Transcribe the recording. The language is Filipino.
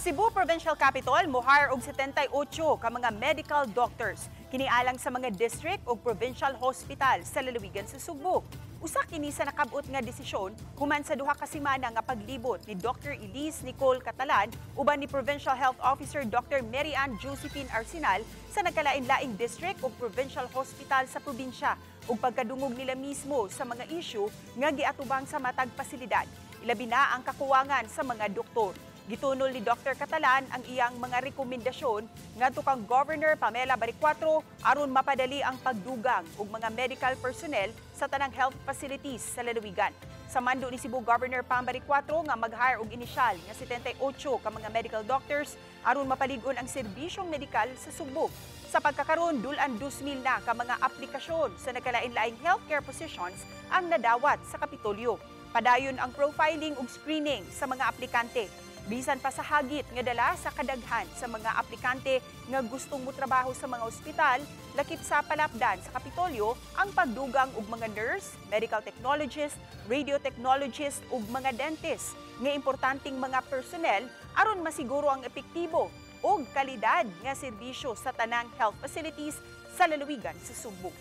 Cebu Provincial Capital mohire og 78 ka mga medical doctors kinialang sa mga district o provincial hospital sa lalawigan sa Subo. Usa kini sa nakabut nga desisyon human sa duha ka semana nga paglibot ni Dr. Elise Nicole Catalan uban ni Provincial Health Officer Dr. Mary Ann Josephine Arsenal sa nagkalain-laing district o provincial hospital sa probinsya ug pagkadungog nila mismo sa mga issue nga giatubang sa matag pasilidad. Ilabi na ang kakuwangan sa mga doktor. Gitunol ni Dr. Catalan ang iyang mga rekomendasyon ngadto kang Governor Pamela Baricuatro aron mapadali ang pagdugang og mga medical personnel sa tanang health facilities sa lalawigan. Sa mando ni Cebu Governor Pam Baricuatro nga mag-hire og inisyal nga 78 ka mga medical doctors aron mapalig-on ang serbisyong medikal sa Subo. Sa pagkakaroon, dulan 2,000 na ka mga aplikasyon sa nagkalain-laing healthcare positions ang nadawat sa Kapitolyo. Padayon ang profiling ug screening sa mga aplikante. Bisan pa sa hagit nga dala sa kadaghan sa mga aplikante nga gustong motrabaho sa mga ospital, lakip sa palapdan sa Kapitolyo ang pagdugang og mga nurse, medical technologist, radiotechnologist ug mga dentist nga importanteng mga personnel aron masiguro ang epektibo ug kalidad nga serbisyo sa tanang health facilities sa lalawigan sa Subo.